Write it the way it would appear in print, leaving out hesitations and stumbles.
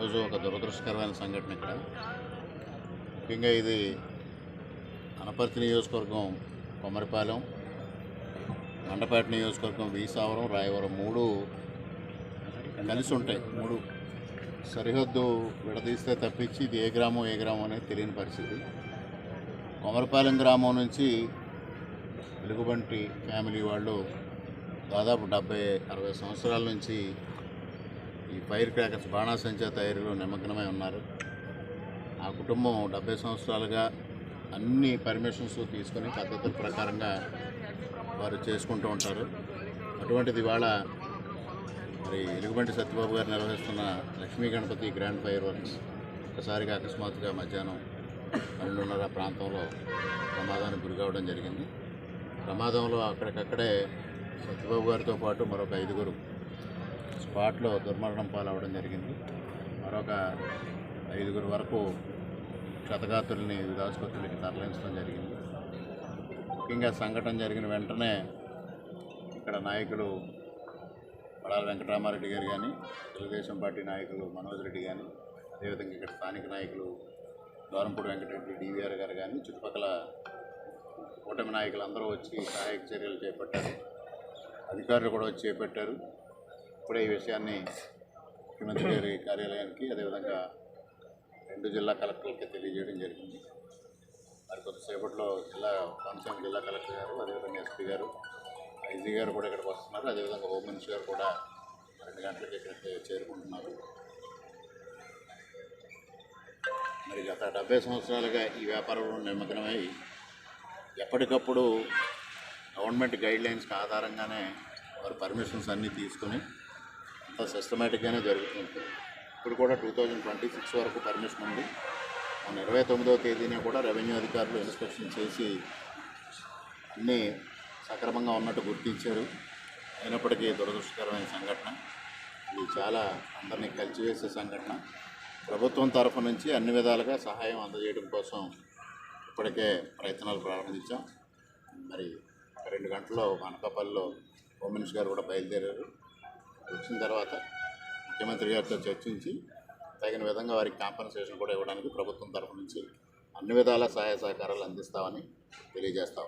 ఈరోజు ఒక దురదృష్టకరమైన సంఘటన ఇక్కడ. ముఖ్యంగా ఇది అనపర్తి నియోజకవర్గం కొమరిపాలెం, మండపేట నియోజకవర్గం వీసావరం, రాయవరం మూడు కలిసి ఉంటాయి. మూడు సరిహద్దు విడదీస్తే తప్పించి ఇది ఏ గ్రామం అనేది తెలియని పరిస్థితి. కొమరిపాలెం గ్రామం నుంచి వెలుగుబంటి ఫ్యామిలీ వాళ్ళు దాదాపు 70-60 సంవత్సరాల నుంచి ఈ ఫైర్ క్రాకర్స్ బాణాసంచా తయారీలో నిమగ్నమై ఉన్నారు. ఆ కుటుంబం 70 సంవత్సరాలుగా అన్ని పర్మిషన్స్ తీసుకొని పద్ధతుల ప్రకారంగా వారు చేసుకుంటూ ఉంటారు. అటువంటిది ఇవాళ మరి ఎలుగుబంటి సత్యబాబు గారు నిర్వహిస్తున్న Lakshmi Ganapathi grand fireworks ఒకసారిగా అకస్మాత్తుగా మధ్యాహ్నం 12:30 ప్రాంతంలో ప్రమాదానికి గురి కావడం జరిగింది. ప్రమాదంలో అక్కడికక్కడే సత్యబాబు గారితో పాటు మరొక 5గురు స్పాట్లో దుర్మరణం పాలవడం జరిగింది. మరొక 5గురు వరకు క్షతగాతుల్ని వివిధ ఆసుపత్రులకి తరలించడం జరిగింది. ముఖ్యంగా సంఘటన జరిగిన వెంటనే ఇక్కడ నాయకులు పడాల వెంకటరామారెడ్డి గారు కానీ, తెలుగుదేశం పార్టీ నాయకులు మనోజ్ రెడ్డి కానీ, అదేవిధంగా ఇక్కడ స్థానిక నాయకులు దూరంపూడి వెంకటరెడ్డి డివిఆర్ గారు కానీ, చుట్టుపక్కల కూటమి నాయకులు అందరూ వచ్చి సహాయక చర్యలు చేపట్టారు. అధికారులు కూడా వచ్చి చేపట్టారు. ఇప్పుడే ఈ విషయాన్ని ముఖ్యమంత్రి గారి కార్యాలయానికి, అదేవిధంగా 2 జిల్లా కలెక్టర్లకి తెలియజేయడం జరిగింది. మరి కొద్దిసేపట్లో కోనసీమ జిల్లా కలెక్టర్ గారు, అదేవిధంగా ఎస్పీ గారు, ఐజీ గారు కూడా ఇక్కడికి వస్తున్నారు. అదేవిధంగా హోమ్ మినిస్టర్ గారు కూడా 2 గంటలకి ఇక్కడికి చేరుకుంటున్నారు. మరి గత 70 సంవత్సరాలుగా ఈ వ్యాపారంలో నిమగ్నమై ఎప్పటికప్పుడు గవర్నమెంట్ గైడ్లైన్స్కి ఆధారంగానే వారు పర్మిషన్స్ అన్నీ తీసుకుని అంత సిస్టమేటిక్గానే జరుగుతుంది. ఇప్పుడు కూడా 2026 వరకు పర్మిషన్ ఉంది. మన 29వ తేదీన కూడా రెవెన్యూ అధికారులు ఇన్స్పెక్షన్ చేసి అన్నీ సక్రమంగా ఉన్నట్టు గుర్తించారు. అయినప్పటికీ దురదృష్టకరమైన సంఘటన ఇది, చాలా అందరినీ కలిసివేసే సంఘటన. ప్రభుత్వం తరఫు నుంచి అన్ని విధాలుగా సహాయం అందజేయడం కోసం ఇప్పటికే ప్రయత్నాలు ప్రారంభించాం. మరి 2 గంటల్లో అనకాపల్లిలో హోమ్ మినిస్టర్ గారు కూడా బయలుదేరారు. వచ్చిన తర్వాత ముఖ్యమంత్రి గారితో చర్చించి తగిన విధంగా వారికి కాంపన్సేషన్ కూడా ఇవ్వడానికి ప్రభుత్వం తరఫు నుంచి అన్ని విధాల సహాయ సహకారాలు అందిస్తామని తెలియజేస్తాం.